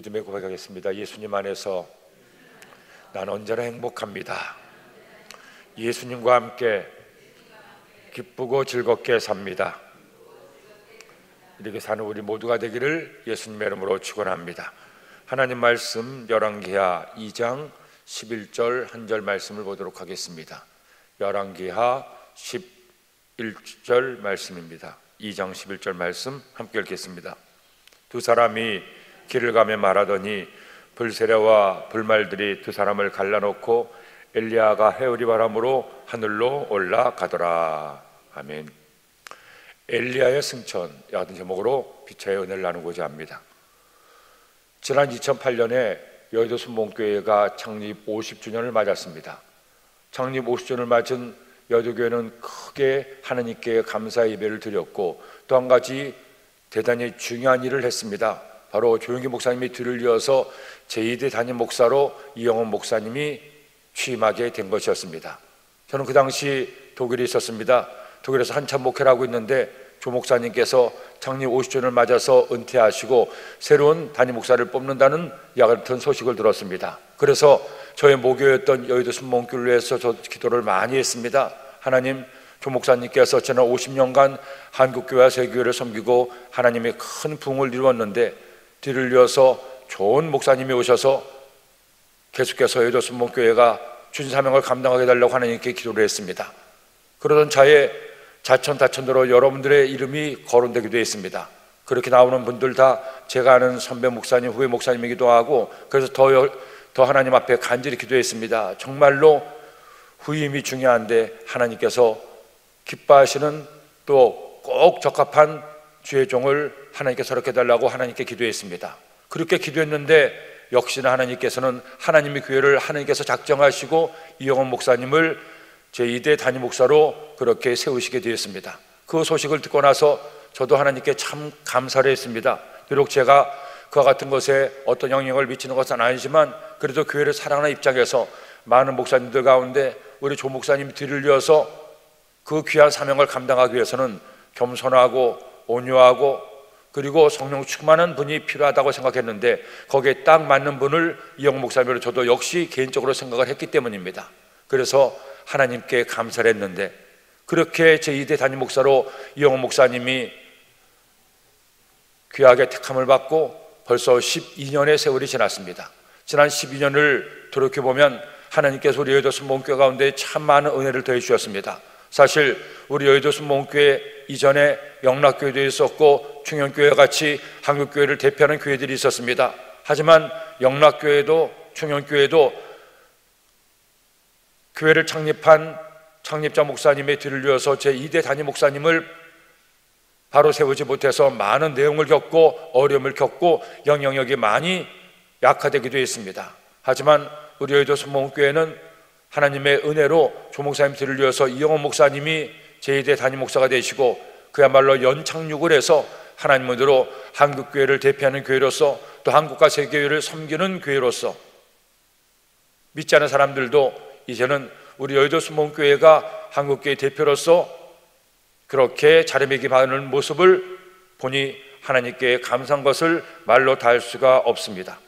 믿음의 고백하겠습니다. 예수님 안에서 난 언제나 행복합니다. 예수님과 함께 기쁘고 즐겁게 삽니다. 이렇게 사는 우리 모두가 되기를 예수님의 이름으로 축원합니다. 하나님 말씀 열왕기하 2장 11절 한 절 말씀을 보도록 하겠습니다. 열왕기하 11절 말씀입니다. 2장 11절 말씀 함께 읽겠습니다. 두 사람이 길을 가며 말하더니 불세례와 불말들이 두 사람을 갈라놓고 엘리야가 해오리 바람으로 하늘로 올라가더라. 아멘. 엘리야의 승천 같은 제목으로 피차의 은혜를 나누고자 합니다. 지난 2008년에 여의도 순복음교회가 창립 50주년을 맞았습니다. 창립 50주년을 맞은 여의도교회는 크게 하나님께 감사 예배를 드렸고 또 한 가지 대단히 중요한 일을 했습니다. 바로 조영기 목사님이 뒤를 이어서 제2대 담임 목사로 이영원 목사님이 취임하게 된 것이었습니다. 저는 그 당시 독일에 있었습니다. 독일에서 한참 목회를 하고 있는데 조 목사님께서 창립 50주년을 맞아서 은퇴하시고 새로운 담임 목사를 뽑는다는 같은 소식을 들었습니다. 그래서 저의 모교였던 여의도 순복음교회를 위해서 저 기도를 많이 했습니다. 하나님, 조 목사님께서 지난 50년간 한국교회와 세계교회를 섬기고 하나님의 큰 부흥을 이루었는데 뒤를 이어서 좋은 목사님이 오셔서 계속해서 여의도 순복음교회가 주신 사명을 감당하게 해달라고 하나님께 기도를 했습니다. 그러던 차에 자천다천으로 여러분들의 이름이 거론되기도 했습니다. 그렇게 나오는 분들 다 제가 아는 선배 목사님, 후배 목사님이기도 하고 그래서 더 하나님 앞에 간절히 기도했습니다. 정말로 후임이 중요한데 하나님께서 기뻐하시는 또 꼭 적합한 주의 종을 하나님께 서럽게 해달라고 하나님께 기도했습니다. 그렇게 기도했는데 역시나 하나님께서는 하나님의 교회를 하나님께서 작정하시고 이영원 목사님을 제2대 담임 목사로 그렇게 세우시게 되었습니다. 그 소식을 듣고 나서 저도 하나님께 참 감사를 했습니다. 비록 제가 그와 같은 것에 어떤 영향을 미치는 것은 아니지만 그래도 교회를 사랑하는 입장에서 많은 목사님들 가운데 우리 조 목사님 뒤를 이어서 그 귀한 사명을 감당하기 위해서는 겸손하고 온유하고 그리고 성령 충만한 분이 필요하다고 생각했는데 거기에 딱 맞는 분을 이영원 목사님으로 저도 역시 개인적으로 생각을 했기 때문입니다. 그래서 하나님께 감사를 했는데 그렇게 제2대 담임 목사로 이영원 목사님이 귀하게 택함을 받고 벌써 12년의 세월이 지났습니다. 지난 12년을 돌이켜보면 하나님께서 우리 여의도 순복음교회 가운데 참 많은 은혜를 더해 주셨습니다. 사실 우리 여의도 순복음교회 이전에 영락교회도 있었고 충영교회와 같이 한국교회를 대표하는 교회들이 있었습니다. 하지만 영락교회도 충영교회도 교회를 창립한 창립자 목사님의 뒤를 이어서 제2대 담임 목사님을 바로 세우지 못해서 많은 내용을 겪고 어려움을 겪고 영향력이 많이 약화되기도 했습니다. 하지만 우리 여의도 순복음교회는 하나님의 은혜로 조 목사님 뒤를 이어서 이영원 목사님이 제2대 담임 목사가 되시고 그야말로 연착륙을 해서 하나님 은혜로 한국교회를 대표하는 교회로서 또 한국과 세계교회를 섬기는 교회로서 믿지 않는 사람들도 이제는 우리 여의도 순복음교회가 한국교회 대표로서 그렇게 자리매김하는 모습을 보니 하나님께 감사한 것을 말로 다 할 수가 없습니다.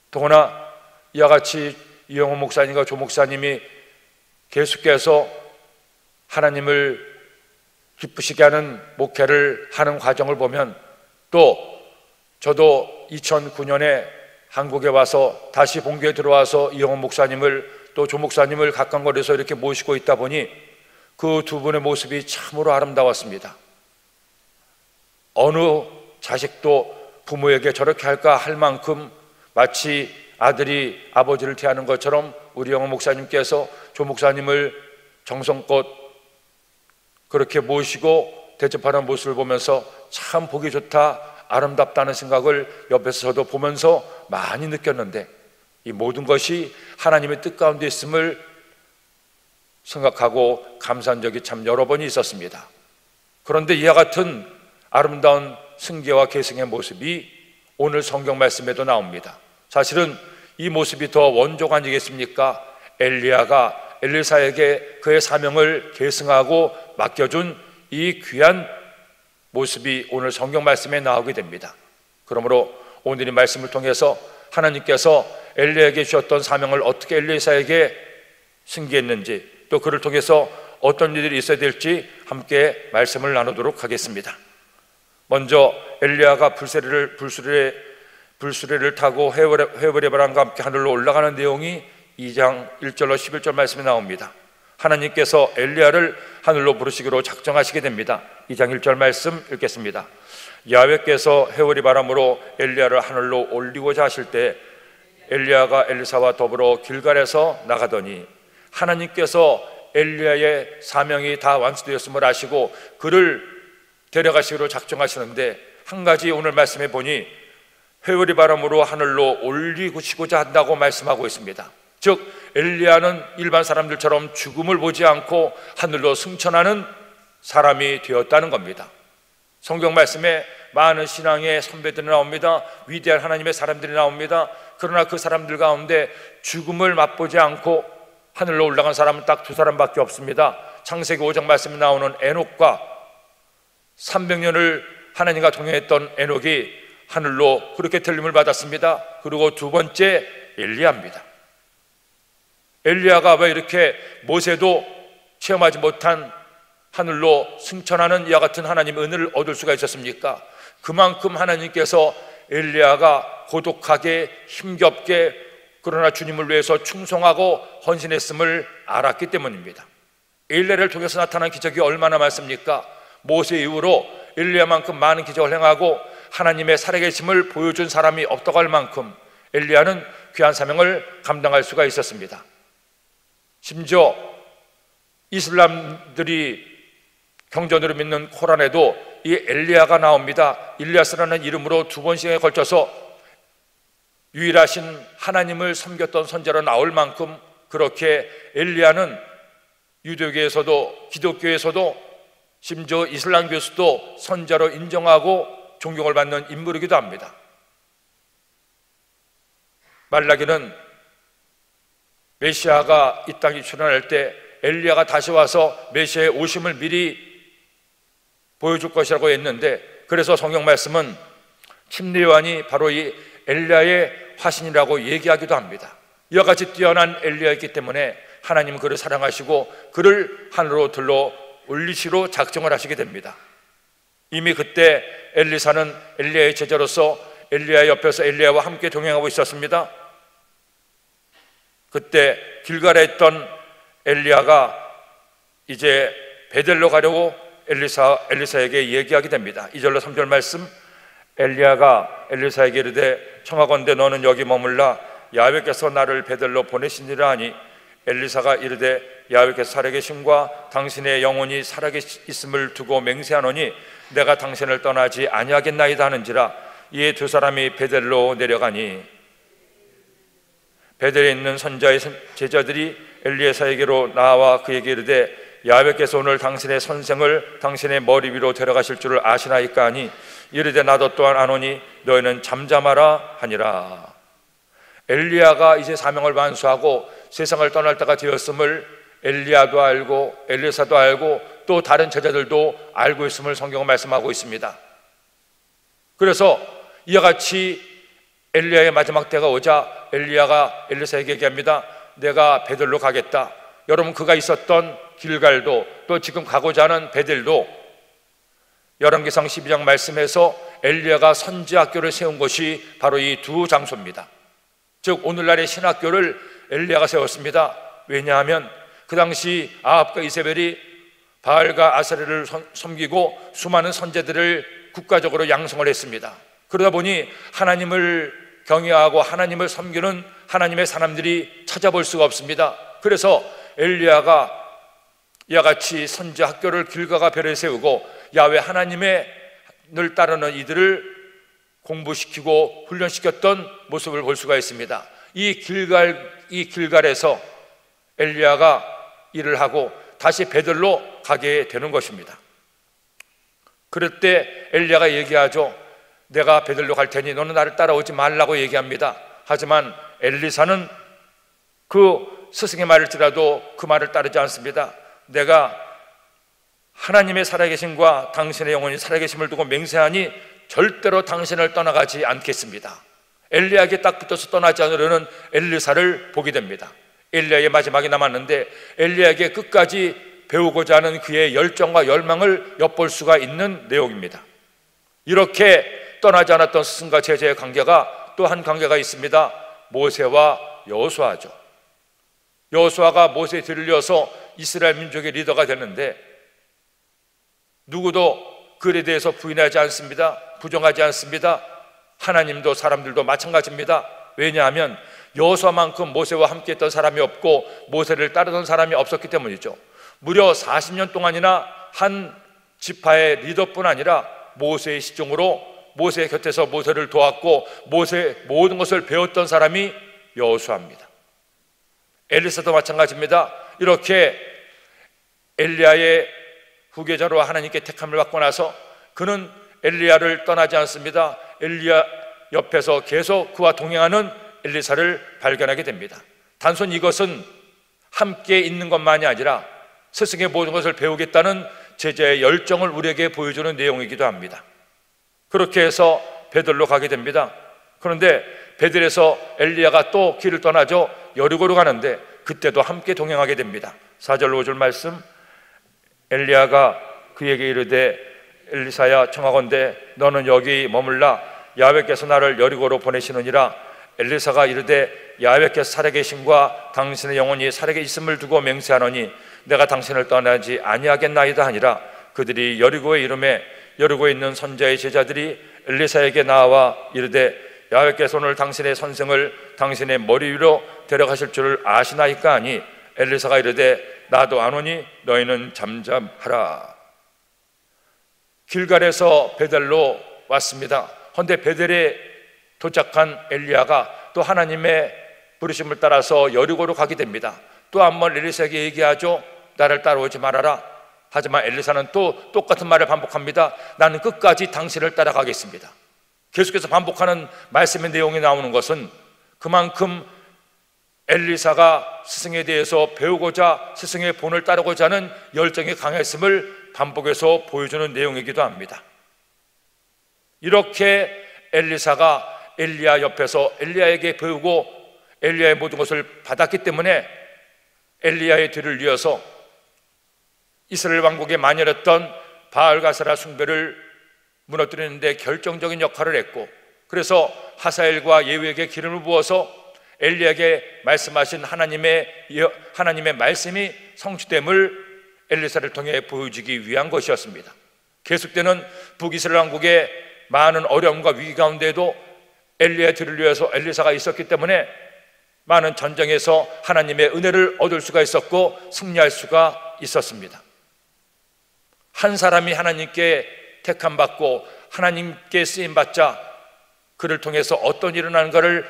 더구나 이와 같이 이영원 목사님과 조 목사님이 계속해서 하나님을 기쁘시게 하는 목회를 하는 과정을 보면 또 저도 2009년에 한국에 와서 다시 본교에 들어와서 이영원 목사님을 또 조 목사님을 가까운 거리에서 이렇게 모시고 있다 보니 그 두 분의 모습이 참으로 아름다웠습니다. 어느 자식도 부모에게 저렇게 할까 할 만큼 마치 아들이 아버지를 대하는 것처럼 우리 영원 목사님께서 조 목사님을 정성껏 그렇게 모시고 대접하는 모습을 보면서 참 보기 좋다, 아름답다는 생각을 옆에서 저도 보면서 많이 느꼈는데 이 모든 것이 하나님의 뜻 가운데 있음을 생각하고 감사한 적이 참 여러 번이 있었습니다. 그런데 이와 같은 아름다운 승계와 계승의 모습이 오늘 성경 말씀에도 나옵니다. 사실은 이 모습이 더 원조가 아니겠습니까? 엘리야가 엘리사에게 그의 사명을 계승하고 맡겨준 이 귀한 모습이 오늘 성경 말씀에 나오게 됩니다. 그러므로 오늘 이 말씀을 통해서 하나님께서 엘리야에게 주셨던 사명을 어떻게 엘리사에게 승계했는지, 또 그를 통해서 어떤 일들이 있어야 될지 함께 말씀을 나누도록 하겠습니다. 먼저 엘리야가 불수레를 타고 회오리 바람과 함께 하늘로 올라가는 내용이 2장 1절로 11절 말씀에 나옵니다. 하나님께서 엘리야를 하늘로 부르시기로 작정하시게 됩니다. 2장 1절 말씀 읽겠습니다. 야훼께서 회오리 바람으로 엘리야를 하늘로 올리고자 하실 때 엘리야가 엘리사와 더불어 길갈에서 나가더니 하나님께서 엘리야의 사명이 다 완수되었음을 아시고 그를 데려가시기로 작정하시는데, 한 가지 오늘 말씀해 보니 회오리 바람으로 하늘로 올리시고자 한다고 말씀하고 있습니다. 즉 엘리야는 일반 사람들처럼 죽음을 보지 않고 하늘로 승천하는 사람이 되었다는 겁니다. 성경 말씀에 많은 신앙의 선배들이 나옵니다. 위대한 하나님의 사람들이 나옵니다. 그러나 그 사람들 가운데 죽음을 맛보지 않고 하늘로 올라간 사람은 딱 두 사람밖에 없습니다. 창세기 5장 말씀에 나오는 에녹과 300년을 하나님과 동행했던 에녹이 하늘로 그렇게 들림을 받았습니다. 그리고 두 번째 엘리야입니다. 엘리야가 왜 이렇게 모세도 체험하지 못한 하늘로 승천하는 이와 같은 하나님의 은혜를 얻을 수가 있었습니까? 그만큼 하나님께서 엘리야가 고독하게 힘겹게 그러나 주님을 위해서 충성하고 헌신했음을 알았기 때문입니다. 엘리야를 통해서 나타난 기적이 얼마나 많습니까? 모세 이후로 엘리야만큼 많은 기적을 행하고 하나님의 살아계심을 보여준 사람이 없다고 할 만큼 엘리야는 귀한 사명을 감당할 수가 있었습니다. 심지어 이슬람들이 경전으로 믿는 코란에도 이 엘리야가 나옵니다. 일리아스라는 이름으로 두 번씩에 걸쳐서 유일하신 하나님을 섬겼던 선자로 나올 만큼 그렇게 엘리야는 유대교에서도 기독교에서도 심지어 이슬람교에서도 선자로 인정하고 존경을 받는 인물이기도 합니다. 말라기는 메시아가 이 땅에 출현할 때 엘리야가 다시 와서 메시아의 오심을 미리 보여줄 것이라고 했는데, 그래서 성경 말씀은 침례 요한이 바로 이 엘리야의 화신이라고 얘기하기도 합니다. 이와 같이 뛰어난 엘리야였기 때문에 하나님은 그를 사랑하시고 그를 하늘로 들러 올리시로 작정을 하시게 됩니다. 이미 그때 엘리사는 엘리야의 제자로서 엘리야 옆에서 엘리야와 함께 동행하고 있었습니다. 그때 길갈에 있던 엘리야가 이제 베델로 가려고 엘리사에게 얘기하게 됩니다. 2절로 3절 말씀, 엘리야가 엘리사에게 이르되 청하건대 너는 여기 머물라, 야훼께서 나를 베델로 보내시니라 하니 엘리사가 이르되 야훼께서 살아계심과 당신의 영혼이 살아계심을 두고 맹세하노니 내가 당신을 떠나지 아니하겠나이다 하는지라. 이에 두 사람이 베델로 내려가니 베델에 있는 선자의 제자들이 엘리에사에게로 나와 그에게 이르되 야훼께서 오늘 당신의 선생을 당신의 머리 위로 데려가실 줄을 아시나이까 하니 이르되 나도 또한 아노니 너희는 잠잠하라 하니라. 엘리야가 이제 사명을 완수하고 세상을 떠날 때가 되었음을 엘리야도 알고 엘리사도 알고 또 다른 제자들도 알고 있음을 성경은 말씀하고 있습니다. 그래서 이와 같이 엘리야의 마지막 때가 오자 엘리야가 엘리사에게 얘기합니다. 내가 베델로 가겠다. 여러분, 그가 있었던 길갈도 또 지금 가고자 하는 베델도 열왕기상 12장 말씀에서 엘리야가 선지학교를 세운 것이 바로 이 두 장소입니다. 즉 오늘날의 신학교를 엘리야가 세웠습니다. 왜냐하면 그 당시 아합과 이세벨이 바알과 아세라를 섬기고 수많은 선제들을 국가적으로 양성을 했습니다. 그러다 보니 하나님을 경외하고 하나님을 섬기는 하나님의 사람들이 찾아볼 수가 없습니다. 그래서 엘리야가 이와 같이 선지 학교를 길가가 별에 세우고 야훼 하나님을 따르는 이들을 공부시키고 훈련시켰던 모습을 볼 수가 있습니다. 이 길갈에서 엘리야가 일을 하고 다시 베델로 가게 되는 것입니다. 그럴 때 엘리야가 얘기하죠. 내가 베델로 갈 테니 너는 나를 따라오지 말라고 얘기합니다. 하지만 엘리사는 그 스승의 말을 들어도 그 말을 따르지 않습니다. 내가 하나님의 살아계심과 당신의 영혼이 살아계심을 두고 맹세하니 절대로 당신을 떠나가지 않겠습니다. 엘리야에게 딱 붙어서 떠나지 않으려는 엘리사를 보게 됩니다. 엘리야의 마지막이 남았는데 엘리야에게 끝까지 배우고자 하는 그의 열정과 열망을 엿볼 수가 있는 내용입니다. 이렇게 떠나지 않았던 스승과 제자의 관계가 또 한 관계가 있습니다. 모세와 여호수아죠. 여호수아가 모세의 뒤를 이어서 이스라엘 민족의 리더가 됐는데 누구도 그에 대해서 부인하지 않습니다. 부정하지 않습니다. 하나님도 사람들도 마찬가지입니다. 왜냐하면 여호수아만큼 모세와 함께했던 사람이 없고 모세를 따르던 사람이 없었기 때문이죠. 무려 40년 동안이나 한 지파의 리더뿐 아니라 모세의 시종으로 모세의 곁에서 모세를 도왔고 모세의 모든 것을 배웠던 사람이 여호수아입니다. 엘리사도 마찬가지입니다. 이렇게 엘리야의 후계자로 하나님께 택함을 받고 나서 그는 엘리야를 떠나지 않습니다. 엘리야 옆에서 계속 그와 동행하는 엘리사를 발견하게 됩니다. 단순히 이것은 함께 있는 것만이 아니라 스승의 모든 것을 배우겠다는 제자의 열정을 우리에게 보여주는 내용이기도 합니다. 그렇게 해서 베들로 가게 됩니다. 그런데 베들에서 엘리야가 또 길을 떠나죠. 여리고로 가는데 그때도 함께 동행하게 됩니다. 4절 5절 말씀, 엘리야가 그에게 이르되 엘리사야 청하건대 너는 여기 머물라 야훼께서 나를 여리고로 보내시느니라. 엘리사가 이르되 야훼께서 살아계심과 당신의 영혼이 살아계 있음을 두고 맹세하노니 내가 당신을 떠나지 아니하겠나이다 하니라. 그들이 여리고에 이르매 여리고에 있는 선자의 제자들이 엘리사에게 나와 이르되 야훼께서 오늘 당신의 선생을 당신의 머리 위로 데려가실 줄을 아시나이까 하니 엘리사가 이르되 나도 아노니 너희는 잠잠하라. 길갈에서 베델로 왔습니다. 그런데 베델에 도착한 엘리야가 또 하나님의 부르심을 따라서 여리고로 가게 됩니다. 또 한 번 엘리사에게 얘기하죠. 나를 따라오지 말아라. 하지만 엘리사는 또 똑같은 말을 반복합니다. 나는 끝까지 당신을 따라가겠습니다. 계속해서 반복하는 말씀의 내용이 나오는 것은 그만큼 엘리사가 스승에 대해서 배우고자 스승의 본을 따르고자 하는 열정이 강했음을 반복해서 보여주는 내용이기도 합니다. 이렇게 엘리사가 엘리야 옆에서 엘리야에게 배우고 엘리야의 모든 것을 받았기 때문에 엘리야의 뒤를 이어서 이스라엘 왕국에 만연했던 바알가세라 숭배를 무너뜨리는 데 결정적인 역할을 했고, 그래서 하사엘과 예후에게 기름을 부어서 엘리야에게 말씀하신 하나님의 말씀이 성취됨을 엘리사를 통해 보여주기 위한 것이었습니다. 계속되는 북이스라엘 왕국의 많은 어려움과 위기 가운데에도 엘리야의 뒤를 위해서 엘리사가 있었기 때문에 많은 전쟁에서 하나님의 은혜를 얻을 수가 있었고 승리할 수가 있었습니다. 한 사람이 하나님께 택함받고 하나님께 쓰임받자 그를 통해서 어떤 일이 일어나는가를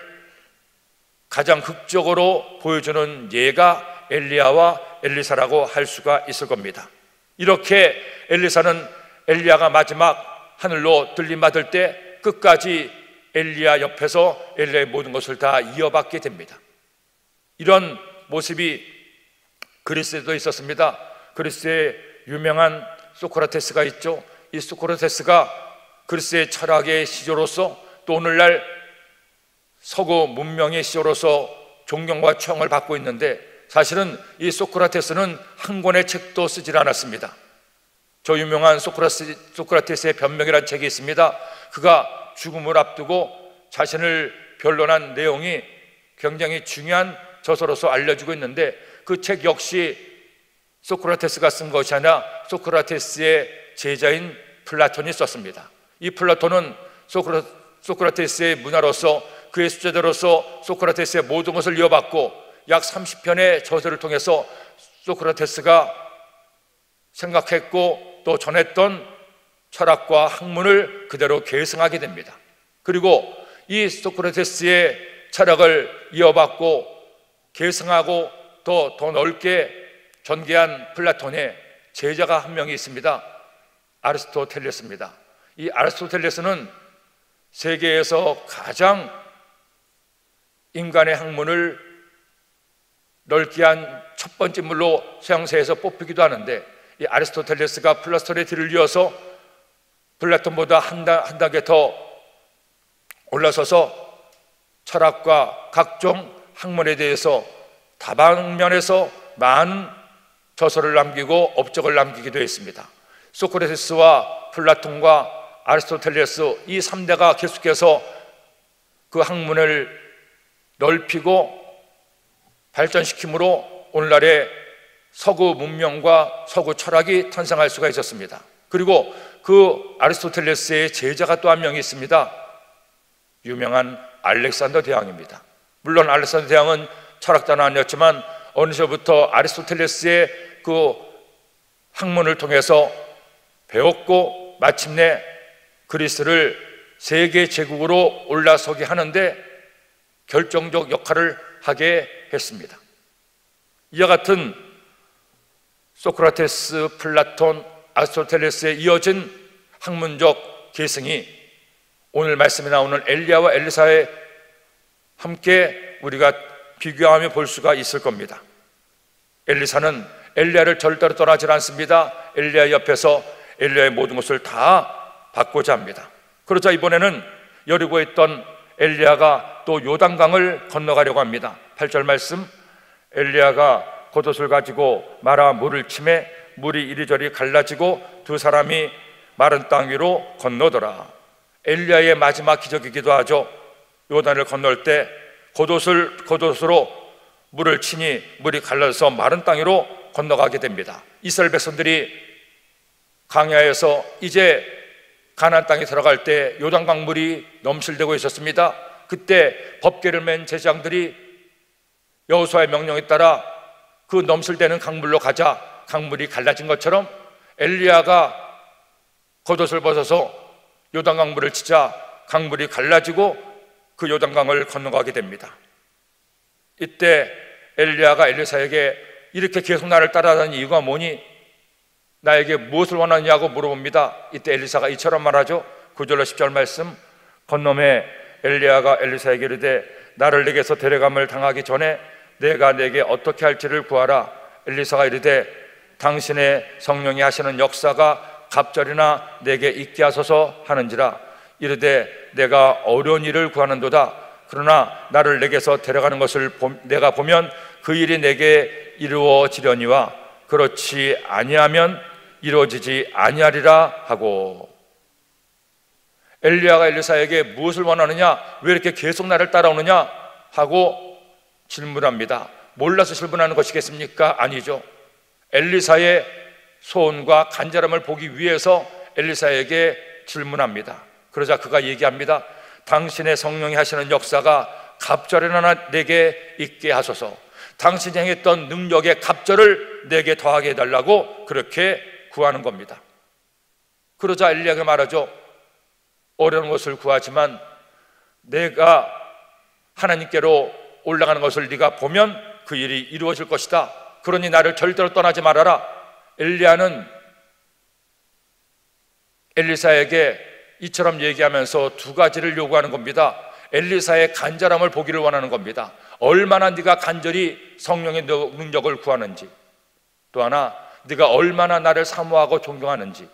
가장 극적으로 보여주는 예가 엘리야와 엘리사라고 할 수가 있을 겁니다. 이렇게 엘리사는 엘리야가 마지막 하늘로 들림받을 때 끝까지 엘리야 옆에서 엘리야의 모든 것을 다 이어받게 됩니다. 이런 모습이 그리스에도 있었습니다. 그리스의 유명한 소크라테스가 있죠. 이 소크라테스가 그리스의 철학의 시조로서 또 오늘날 서구 문명의 시조로서 존경과 추앙을 받고 있는데, 사실은 이 소크라테스는 한 권의 책도 쓰질 않았습니다. 저 유명한 소크라테스의 변명이라는 책이 있습니다. 그가 죽음을 앞두고 자신을 변론한 내용이 굉장히 중요한 저서로서 알려지고 있는데, 그 책 역시 소크라테스가 쓴 것이 아니라 소크라테스의 제자인 플라톤이 썼습니다. 이 플라톤은 소크라테스의 문화로서 그의 수제자로서 소크라테스의 모든 것을 이어받고 약 30편의 저서를 통해서 소크라테스가 생각했고 또 전했던 철학과 학문을 그대로 계승하게 됩니다. 그리고 이 소크라테스의 철학을 이어받고 계승하고 또 더 넓게 전개한 플라톤의 제자가 한 명이 있습니다. 아리스토텔레스입니다. 이 아리스토텔레스는 세계에서 가장 인간의 학문을 넓게 한 첫 번째 인물로 서양사에서 뽑히기도 하는데, 이 아리스토텔레스가 플라톤의 뒤를 이어서 플라톤보다 한 단계 더 올라서서 철학과 각종 학문에 대해서 다방면에서 많은 저서를 남기고 업적을 남기기도 했습니다. 소크라테스와 플라톤과 아리스토텔레스 이 3대가 계속해서 그 학문을 넓히고 발전시킴으로 오늘날의 서구 문명과 서구 철학이 탄생할 수가 있었습니다. 그리고 그 아리스토텔레스의 제자가 또 한 명이 있습니다. 유명한 알렉산더 대왕입니다. 물론 알렉산더 대왕은 철학자는 아니었지만 어느새부터 아리스토텔레스의 그 학문을 통해서 배웠고 마침내 그리스를 세계 제국으로 올라서게 하는데 결정적 역할을 하게 했습니다. 이와 같은 소크라테스, 플라톤, 아리스토텔레스에 이어진 학문적 계승이 오늘 말씀에 나오는 엘리야와 엘리사에 함께 우리가 비교하며 볼 수가 있을 겁니다. 엘리사는 엘리야를 절대로 떠나지 않습니다. 엘리야 옆에서 엘리야의 모든 것을 다 받고자 합니다. 그러자 이번에는 여리고에 있던 엘리야가 또 요단강을 건너가려고 합니다. 8절 말씀, 엘리야가 겉옷을 가지고 말아 물을 치매 물이 이리저리 갈라지고 두 사람이 마른 땅 위로 건너더라. 엘리야의 마지막 기적이기도 하죠. 요단을 건널 때 겉옷으로 물을 치니 물이 갈라져서 마른 땅 위로 건너가게 됩니다. 이스라엘 백성들이 광야에서 이제 가나안 땅에 들어갈 때 요단강 물이 넘실대고 있었습니다. 그때 법궤를 맨 제사장들이 여호수아의 명령에 따라 그 넘실대는 강물로 가자 강물이 갈라진 것처럼 엘리야가 겉옷을 벗어서 요단강 물을 치자 강물이 갈라지고 그 요단강을 건너가게 됩니다. 이때 엘리야가 엘리사에게 이렇게 계속 나를 따라다니는 이유가 뭐니? 나에게 무엇을 원하냐고 물어봅니다. 이때 엘리사가 이처럼 말하죠. 9절로 10절 말씀, 건너매 엘리야가 엘리사에게 이르되 나를 내게서 데려감을 당하기 전에 내가 내게 어떻게 할지를 구하라. 엘리사가 이르되 당신의 성령이 하시는 역사가 갑절이나 내게 있게 하소서 하는지라. 이르되 내가 어려운 일을 구하는도다. 그러나 나를 내게서 데려가는 것을 내가 보면 그 일이 내게 이루어지려니와 그렇지 아니하면 이루어지지 아니하리라 하고. 엘리야가 엘리사에게 무엇을 원하느냐, 왜 이렇게 계속 나를 따라오느냐 하고 질문합니다. 몰라서 질문하는 것이겠습니까? 아니죠. 엘리사의 소원과 간절함을 보기 위해서 엘리사에게 질문합니다. 그러자 그가 얘기합니다. 당신의 성령이 하시는 역사가 갑절이나 내게 있게 하소서. 당신이 행했던 능력의 갑절을 내게 더하게 해달라고 그렇게 구하는 겁니다. 그러자 엘리야가 말하죠. 어려운 것을 구하지만 내가 하나님께로 올라가는 것을 네가 보면 그 일이 이루어질 것이다. 그러니 나를 절대로 떠나지 말아라. 엘리야는 엘리사에게 이처럼 얘기하면서 두 가지를 요구하는 겁니다. 엘리사의 간절함을 보기를 원하는 겁니다. 얼마나 네가 간절히 성령의 능력을 구하는지, 또 하나 네가 얼마나 나를 사모하고 존경하는지.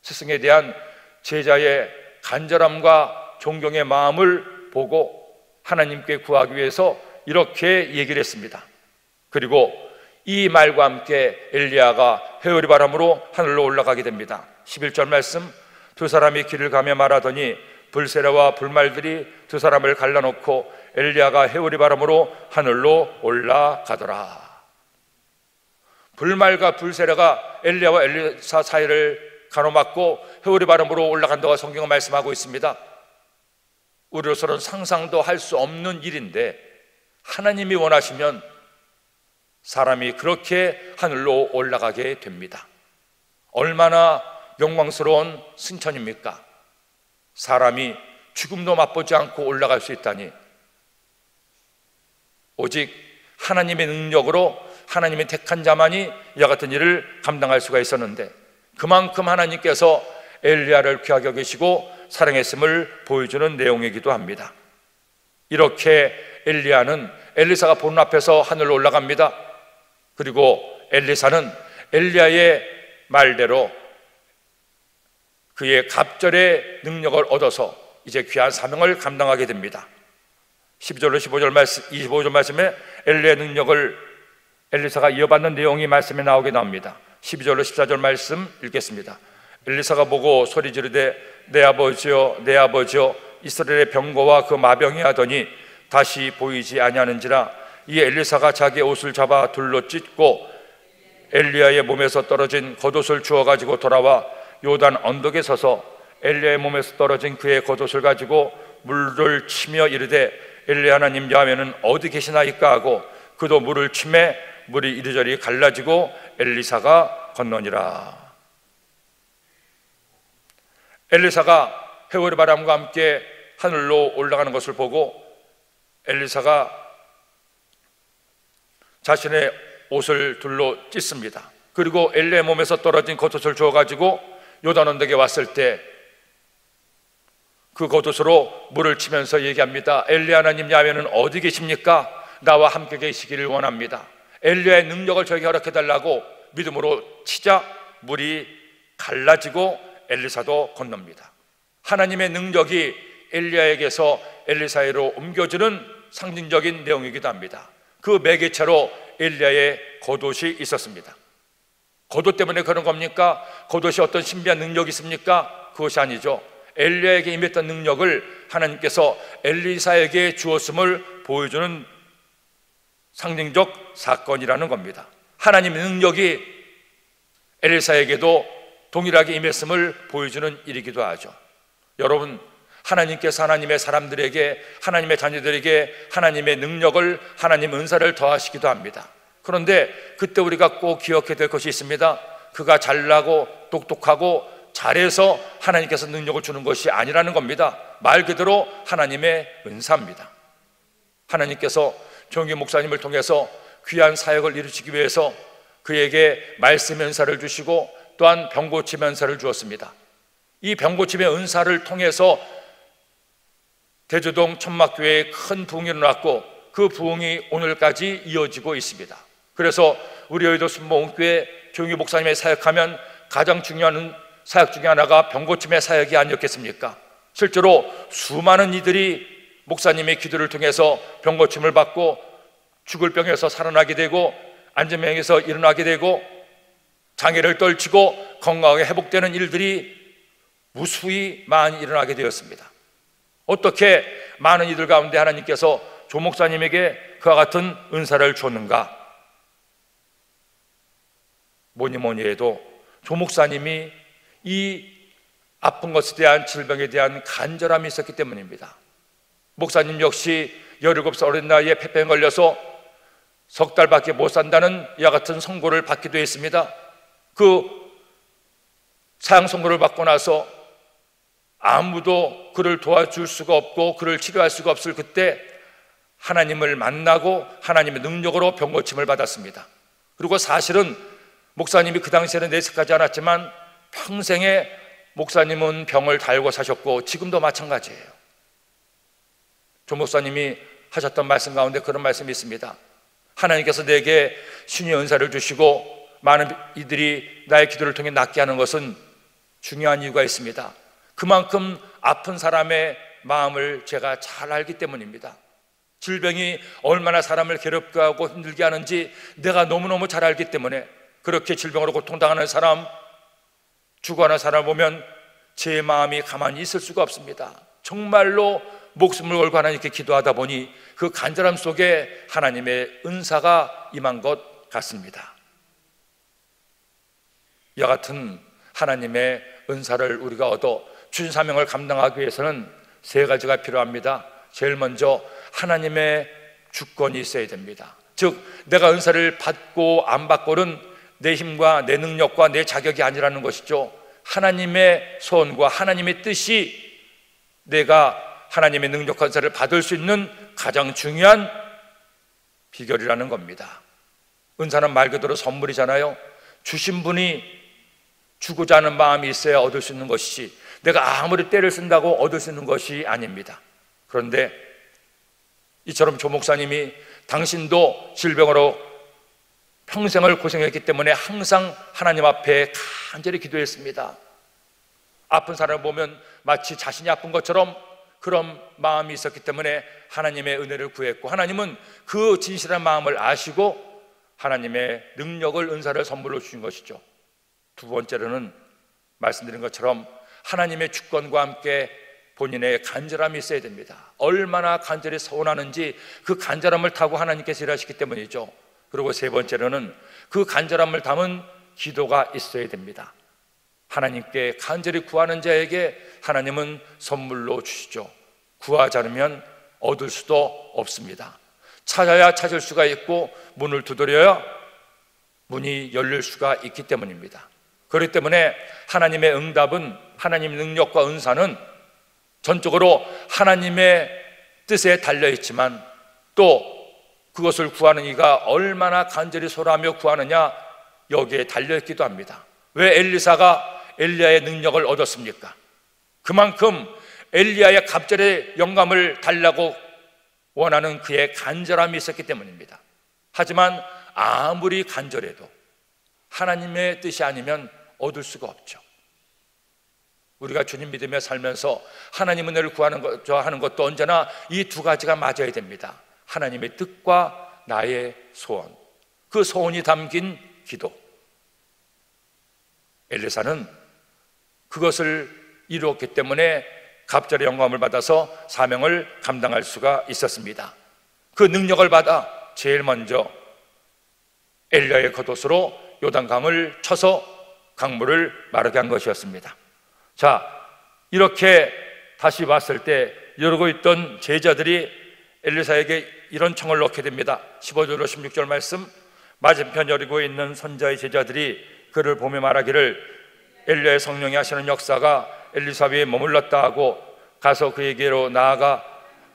스승에 대한 제자의 간절함과 존경의 마음을 보고 하나님께 구하기 위해서 이렇게 얘기를 했습니다. 그리고 이 말과 함께 엘리야가 회오리 바람으로 하늘로 올라가게 됩니다. 11절 말씀, 두 사람이 길을 가며 말하더니 불세라와 불말들이 두 사람을 갈라놓고 엘리야가 회오리 바람으로 하늘로 올라가더라. 불말과 불세라가 엘리야와 엘리사 사이를 가로막고 회오리 바람으로 올라간다고 성경은 말씀하고 있습니다. 우리로서는 상상도 할 수 없는 일인데 하나님이 원하시면 사람이 그렇게 하늘로 올라가게 됩니다. 얼마나 영광스러운 승천입니까? 사람이 죽음도 맛보지 않고 올라갈 수 있다니. 오직 하나님의 능력으로 하나님의 택한 자만이 이와 같은 일을 감당할 수가 있었는데, 그만큼 하나님께서 엘리야를 귀하게 여기시고 사랑했음을 보여주는 내용이기도 합니다. 이렇게 엘리야는 엘리사가 보는 앞에서 하늘로 올라갑니다. 그리고 엘리사는 엘리야의 말대로 그의 갑절의 능력을 얻어서 이제 귀한 사명을 감당하게 됩니다. 12절로 15절 말씀, 25절 말씀에 엘리야의 능력을 엘리사가 이어받는 내용이 말씀에 나옵니다. 12절로 14절 말씀 읽겠습니다. 엘리사가 보고 소리 지르되 내 아버지여 내 아버지여 이스라엘의 병거와 그 마병이 하더니 다시 보이지 아니하는지라. 이 엘리사가 자기의 옷을 잡아 둘로 찢고 엘리야의 몸에서 떨어진 겉옷을 주워 가지고 돌아와 요단 언덕에 서서 엘리야의 몸에서 떨어진 그의 겉옷을 가지고 물을 치며 이르되 엘리야 하나님 야훼는 어디 계시나이까 하고 그도 물을 치매 물이 이리저리 갈라지고 엘리사가 건너니라. 엘리사가 회오리 바람과 함께 하늘로 올라가는 것을 보고 엘리사가 자신의 옷을 둘로 찢습니다. 그리고 엘리야의 몸에서 떨어진 겉옷을 주어가지고 요단 언덕에 왔을 때 그 겉옷으로 물을 치면서 얘기합니다. 엘리야 하나님 야훼는 어디 계십니까? 나와 함께 계시기를 원합니다. 엘리야의 능력을 저에게 허락해달라고 믿음으로 치자 물이 갈라지고 엘리사도 건넙니다. 하나님의 능력이 엘리야에게서 엘리사에로 옮겨지는 상징적인 내용이기도 합니다. 그 매개체로 엘리야의 겉옷이 있었습니다. 겉옷 때문에 그런 겁니까? 겉옷이 어떤 신비한 능력이 있습니까? 그것이 아니죠. 엘리야에게 임했던 능력을 하나님께서 엘리사에게 주었음을 보여주는 상징적 사건이라는 겁니다. 하나님의 능력이 엘리사에게도 동일하게 임했음을 보여주는 일이기도 하죠. 여러분, 하나님께서 하나님의 사람들에게, 하나님의 자녀들에게 하나님의 능력을, 하나님의 은사를 더하시기도 합니다. 그런데 그때 우리가 꼭 기억해야 될 것이 있습니다. 그가 잘나고 똑똑하고 잘해서 하나님께서 능력을 주는 것이 아니라는 겁니다. 말 그대로 하나님의 은사입니다. 하나님께서 정기 목사님을 통해서 귀한 사역을 이루시기 위해서 그에게 말씀의 은사를 주시고 또한 병고침의 은사를 주었습니다. 이 병고침의 은사를 통해서 대조동 천막교회에 큰 부흥이 일어났고 그 부흥이 오늘까지 이어지고 있습니다. 그래서 우리 여의도 순복음교회 정기 목사님의 사역하면 가장 중요한 사역 중에 하나가 병고침의 사역이 아니었겠습니까? 실제로 수많은 이들이 목사님의 기도를 통해서 병고침을 받고 죽을 병에서 살아나게 되고 안전병에서 일어나게 되고 장애를 떨치고 건강하게 회복되는 일들이 무수히 많이 일어나게 되었습니다. 어떻게 많은 이들 가운데 하나님께서 조 목사님에게 그와 같은 은사를 줬는가? 뭐니 해도 조 목사님이 이 아픈 것에 대한 질병에 대한 간절함이 있었기 때문입니다. 목사님 역시 17살 어린 나이에 폐병에 걸려서 석 달밖에 못 산다는 이와 같은 선고를 받기도 했습니다. 그 사형 선고를 받고 나서 아무도 그를 도와줄 수가 없고 그를 치료할 수가 없을 그때 하나님을 만나고 하나님의 능력으로 병고침을 받았습니다. 그리고 사실은 목사님이 그 당시에는 내색하지 않았지만 평생에 목사님은 병을 달고 사셨고 지금도 마찬가지예요. 조 목사님이 하셨던 말씀 가운데 그런 말씀이 있습니다. 하나님께서 내게 신의 은사를 주시고 많은 이들이 나의 기도를 통해 낫게 하는 것은 중요한 이유가 있습니다. 그만큼 아픈 사람의 마음을 제가 잘 알기 때문입니다. 질병이 얼마나 사람을 괴롭게 하고 힘들게 하는지 내가 너무너무 잘 알기 때문에 그렇게 질병으로 고통당하는 사람, 죽어가는 사람을 보면 제 마음이 가만히 있을 수가 없습니다. 정말로 목숨을 걸고 하나님께 기도하다 보니 그 간절함 속에 하나님의 은사가 임한 것 같습니다. 이와 같은 하나님의 은사를 우리가 얻어 주신 사명을 감당하기 위해서는 세 가지가 필요합니다. 제일 먼저 하나님의 주권이 있어야 됩니다. 즉 내가 은사를 받고 안 받고는 내 힘과 내 능력과 내 자격이 아니라는 것이죠. 하나님의 소원과 하나님의 뜻이 내가 하나님의 능력과 은사를 받을 수 있는 가장 중요한 비결이라는 겁니다. 은사는 말 그대로 선물이잖아요. 주신 분이 주고자 하는 마음이 있어야 얻을 수 있는 것이지 내가 아무리 때를 쓴다고 얻을 수 있는 것이 아닙니다. 그런데 이처럼 조 목사님이 당신도 질병으로 평생을 고생했기 때문에 항상 하나님 앞에 간절히 기도했습니다. 아픈 사람을 보면 마치 자신이 아픈 것처럼 그런 마음이 있었기 때문에 하나님의 은혜를 구했고, 하나님은 그 진실한 마음을 아시고 하나님의 능력을, 은사를 선물로 주신 것이죠. 두 번째로는 말씀드린 것처럼 하나님의 주권과 함께 본인의 간절함이 있어야 됩니다. 얼마나 간절히 서원하는지 그 간절함을 타고 하나님께서 일하시기 때문이죠. 그리고 세 번째로는 그 간절함을 담은 기도가 있어야 됩니다. 하나님께 간절히 구하는 자에게 하나님은 선물로 주시죠. 구하지 않으면 얻을 수도 없습니다. 찾아야 찾을 수가 있고, 문을 두드려야 문이 열릴 수가 있기 때문입니다. 그렇기 때문에 하나님의 응답은, 하나님의 능력과 은사는 전적으로 하나님의 뜻에 달려있지만, 또 그것을 구하는 이가 얼마나 간절히 소라하며 구하느냐, 여기에 달려있기도 합니다. 왜 엘리사가 엘리야의 능력을 얻었습니까? 그만큼 엘리야의 갑절의 영감을 달라고 원하는 그의 간절함이 있었기 때문입니다. 하지만 아무리 간절해도 하나님의 뜻이 아니면 얻을 수가 없죠. 우리가 주님 믿으며 살면서 하나님 은혜를 구하는 하는 것도 언제나 이 두 가지가 맞아야 됩니다. 하나님의 뜻과 나의 소원, 그 소원이 담긴 기도. 엘리사는 그것을 이루었기 때문에 갑절의 영감을 받아서 사명을 감당할 수가 있었습니다. 그 능력을 받아 제일 먼저 엘리야의 겉옷으로 요단강을 쳐서 강물을 마르게 한 것이었습니다. 자, 이렇게 다시 봤을 때 이러고 있던 제자들이 엘리사에게 이런 청을 넣게 됩니다. 15절로 16절 말씀, 맞은편 여리고에 있는 선자의 제자들이 그를 보며 말하기를 엘리야의 성령이 하시는 역사가 엘리사 위에 머물렀다 하고, 가서 그에게로 나아가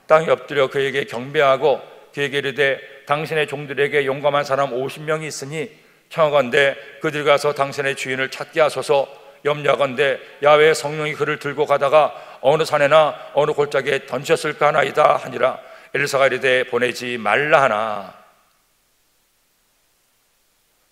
땅에 엎드려 그에게 경배하고 그에게 이르되 당신의 종들에게 용감한 사람 50명이 있으니 청하건대 그들 가서 당신의 주인을 찾게 하소서. 염려하건대 야훼의 성령이 그를 들고 가다가 어느 산에나 어느 골짜기에 던졌을까 하나이다 하니라. 엘리사가 이르되 보내지 말라 하나.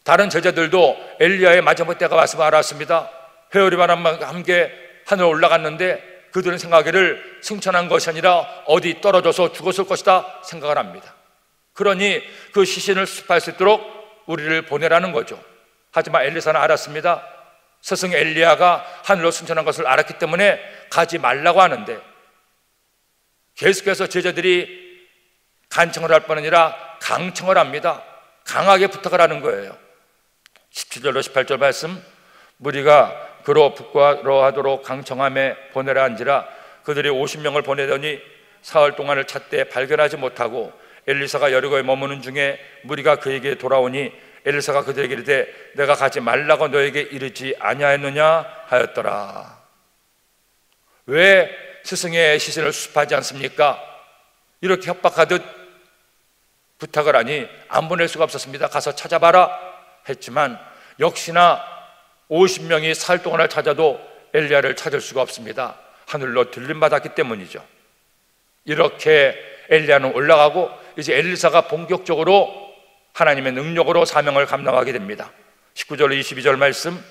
다른 제자들도 엘리야의 마지막 때가 왔음을 알았습니다. 회오리 바람과 함께 하늘 올라갔는데 그들은 생각하기를 승천한 것이 아니라 어디 떨어져서 죽었을 것이다 생각을 합니다. 그러니 그 시신을 수습할 수 있도록 우리를 보내라는 거죠. 하지만 엘리사는 알았습니다. 스승 엘리야가 하늘로 승천한 것을 알았기 때문에 가지 말라고 하는데, 계속해서 제자들이 간청을 할 뿐 아니라 강청을 합니다. 강하게 부탁을 하는 거예요. 17절로 18절 말씀, 무리가 그로 부끄러워하도록 강청함에 보내라 한지라. 그들이 50명을 보내더니 사흘 동안을 찾되 발견하지 못하고 엘리사가 여리고에 머무는 중에 무리가 그에게 돌아오니 엘리사가 그들에게 이르되 내가 가지 말라고 너에게 이르지 아니하였느냐 하였더라. 왜 스승의 시신을 수습하지 않습니까? 이렇게 협박하듯 부탁을 하니 안 보낼 수가 없었습니다. 가서 찾아봐라 했지만 역시나 50명이 사흘 동안을 찾아도 엘리야를 찾을 수가 없습니다. 하늘로 들림받았기 때문이죠. 이렇게 엘리야는 올라가고 이제 엘리사가 본격적으로 하나님의 능력으로 사명을 감당하게 됩니다. 19절 22절 말씀,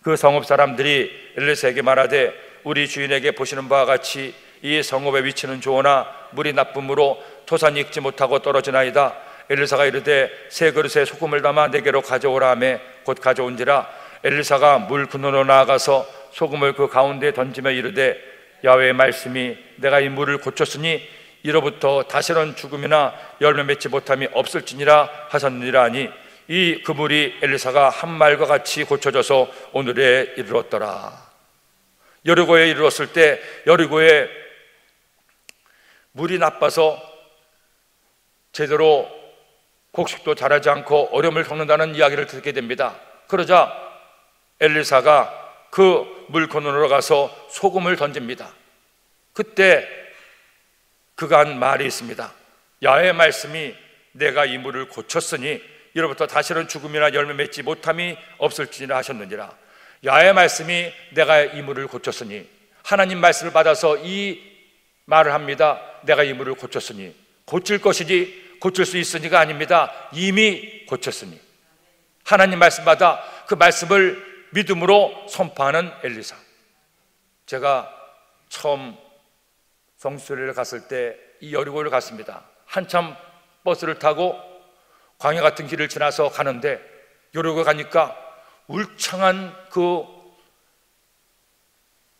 그 성읍 사람들이 엘리사에게 말하되 우리 주인에게 보시는 바와 같이 이 성읍의 위치는 좋으나 물이 나쁨으로 토산이 익지 못하고 떨어지나이다. 엘리사가 이르되 세 그릇에 소금을 담아 내게로 가져오라 하매 곧 가져온지라. 엘리사가 물 근원으로 나아가서 소금을 그 가운데에 던지며 이르되 야훼의 말씀이 내가 이 물을 고쳤으니 이로부터 다시는 죽음이나 열매 맺지 못함이 없을지니라 하셨느니라 하니 이 그 물이 엘리사가 한 말과 같이 고쳐져서 오늘에 이르렀더라. 여리고에 이르렀을 때 여리고에 물이 나빠서 제대로 곡식도 자라지 않고 어려움을 겪는다는 이야기를 듣게 됩니다. 그러자 엘리사가 그 물 근원으로 가서 소금을 던집니다. 그때 그가 한 말이 있습니다. 야훼의 말씀이 내가 이 물을 고쳤으니 이로부터 다시는 죽음이나 열매 맺지 못함이 없을지니라 하셨느니라. 야훼의 말씀이 내가 이 물을 고쳤으니, 하나님 말씀을 받아서 이 말을 합니다. 내가 이 물을 고쳤으니, 고칠 것이지 고칠 수 있으니가 아닙니다. 이미 고쳤으니. 하나님 말씀 받아 그 말씀을 믿음으로 선포하는 엘리사. 제가 처음 성수리를 갔을 때 이 여리고를 갔습니다. 한참 버스를 타고 광야 같은 길을 지나서 가는데 여리고 가니까 울창한 그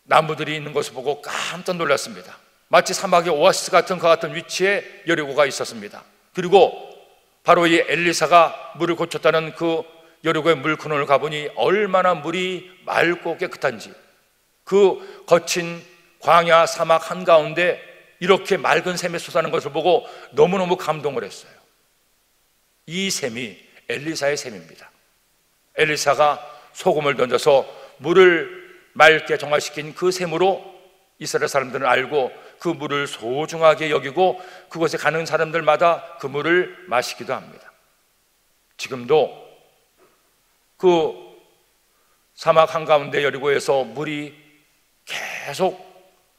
나무들이 있는 것을 보고 깜짝 놀랐습니다. 마치 사막의 오아시스 같은 그 같은 위치에 여리고가 있었습니다. 그리고 바로 이 엘리사가 물을 고쳤다는 그 여리고의 물근원을 가보니 얼마나 물이 맑고 깨끗한지, 그 거친 광야 사막 한가운데 이렇게 맑은 샘이 솟아나는 것을 보고 너무너무 감동을 했어요. 이 샘이 엘리사의 샘입니다. 엘리사가 소금을 던져서 물을 맑게 정화시킨 그 샘으로 이스라엘 사람들은 알고 그 물을 소중하게 여기고 그곳에 가는 사람들마다 그 물을 마시기도 합니다. 지금도 그 사막 한가운데 여리고에서 물이 계속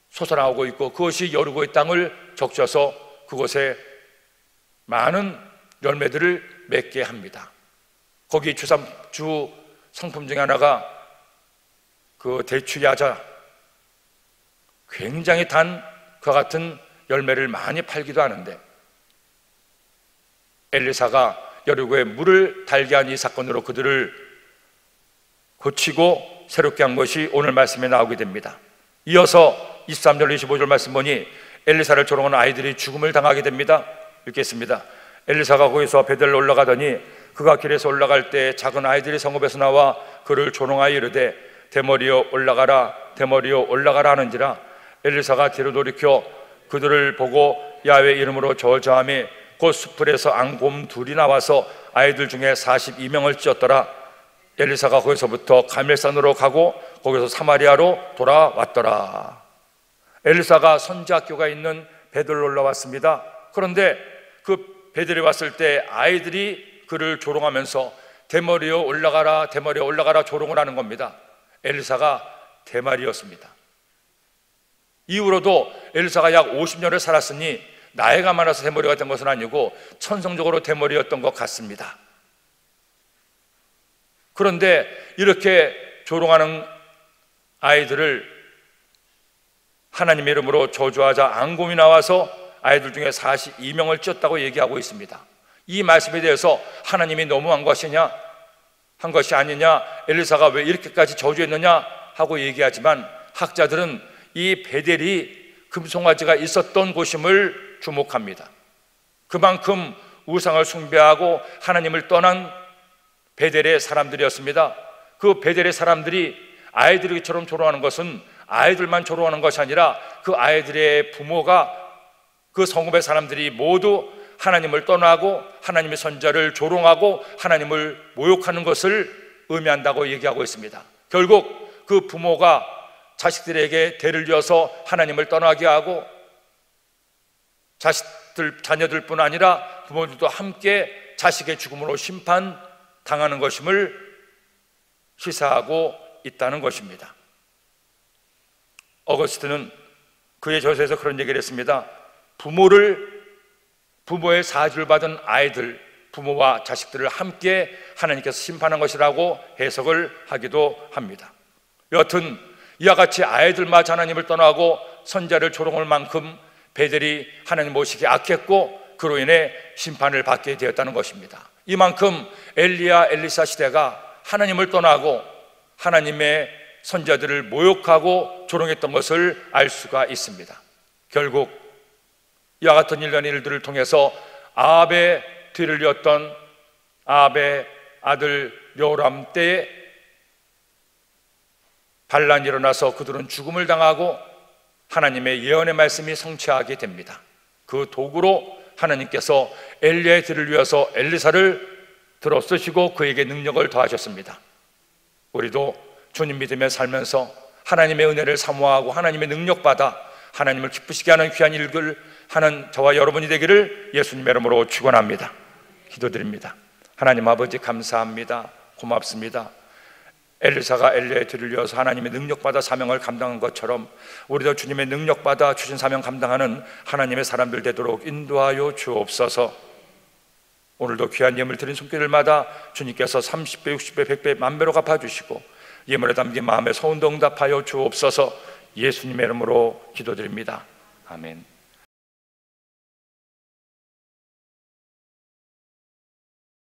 솟아나오고 있고 그것이 여리고의 땅을 적셔서 그곳에 많은 열매들을 맺게 합니다. 거기 주 상품 중에 하나가 그 대추야자, 굉장히 단 그와 같은 열매를 많이 팔기도 하는데, 엘리사가 여리고에 물을 달게 한 이 사건으로 그들을 고치고 새롭게 한 것이 오늘 말씀에 나오게 됩니다. 이어서 23절 25절 말씀 보니 엘리사를 조롱한 아이들이 죽음을 당하게 됩니다. 읽겠습니다. 엘리사가 거기서 베델로 올라가더니 그가 길에서 올라갈 때 작은 아이들이 성읍에서 나와 그를 조롱하여 이르되 대머리여 올라가라, 대머리여 올라가라 하는지라. 엘리사가 뒤로 돌이켜 그들을 보고 야훼 이름으로 저주하며 곧 수풀에서 앙곰 둘이 나와서 아이들 중에 42명을 찢었더라. 엘리사가 거기서부터 가멜산으로 가고 거기서 사마리아로 돌아왔더라. 엘리사가 선지학교가 있는 베델로 올라왔습니다. 그런데 그 베델에 왔을 때 아이들이 그를 조롱하면서 대머리여 올라가라, 대머리여 올라가라 조롱을 하는 겁니다. 엘리사가 대마리였습니다. 이후로도 엘리사가 약 50년을 살았으니 나이가 많아서 대머리가 된 것은 아니고 천성적으로 대머리였던 것 같습니다. 그런데 이렇게 조롱하는 아이들을 하나님의 이름으로 저주하자 앙곰이 나와서 아이들 중에 42명을 찢었다고 얘기하고 있습니다. 이 말씀에 대해서 하나님이 너무한 것이냐, 한 것이 아니냐, 엘리사가 왜 이렇게까지 저주했느냐 하고 얘기하지만 학자들은 이 베델이 금송아지가 있었던 곳임을 주목합니다. 그만큼 우상을 숭배하고 하나님을 떠난 베델의 사람들이었습니다. 그 베델의 사람들이 아이들처럼 조롱하는 것은 아이들만 조롱하는 것이 아니라 그 아이들의 부모가, 그 성읍의 사람들이 모두 하나님을 떠나고 하나님의 선자를 조롱하고 하나님을 모욕하는 것을 의미한다고 얘기하고 있습니다. 결국 그 부모가 자식들에게 대를 이어서 하나님을 떠나게 하고 자녀들뿐 아니라 부모들도 함께 자식의 죽음으로 심판당하는 것임을 시사하고 있다는 것입니다. 어거스틴은 그의 저서에서 그런 얘기를 했습니다. 부모의 사주를 받은 아이들, 부모와 자식들을 함께 하나님께서 심판한 것이라고 해석을 하기도 합니다. 여하튼 이와 같이 아이들마저 하나님을 떠나고 선자를 조롱할 만큼 베델이 하나님 모시기 악했고 그로 인해 심판을 받게 되었다는 것입니다. 이만큼 엘리사 시대가 하나님을 떠나고 하나님의 선자들을 모욕하고 조롱했던 것을 알 수가 있습니다. 결국 이와 같은 일련의 일들을 통해서 아합의 뒤를 이었던 아합의 아들 여호람 때에 반란이 일어나서 그들은 죽음을 당하고 하나님의 예언의 말씀이 성취하게 됩니다. 그 도구로 하나님께서 엘리야의 뒤를 위해서 엘리사를 들어 쓰시고 그에게 능력을 더하셨습니다. 우리도 주님 믿으며 살면서 하나님의 은혜를 사모하고 하나님의 능력받아 하나님을 기쁘시게 하는 귀한 일을 하는 저와 여러분이 되기를 예수님의 이름으로 축원합니다. 기도드립니다. 하나님 아버지 감사합니다. 고맙습니다. 엘리사가 엘리야의 뒤를 이어서 하나님의 능력받아 사명을 감당한 것처럼 우리도 주님의 능력받아 주신 사명 감당하는 하나님의 사람들 되도록 인도하여 주옵소서. 오늘도 귀한 예물 드린 손길들마다 주님께서 30배, 60배, 100배, 만배로 갚아주시고 예물에 담긴 마음의 소원도 응답하여 주옵소서. 예수님의 이름으로 기도드립니다. 아멘.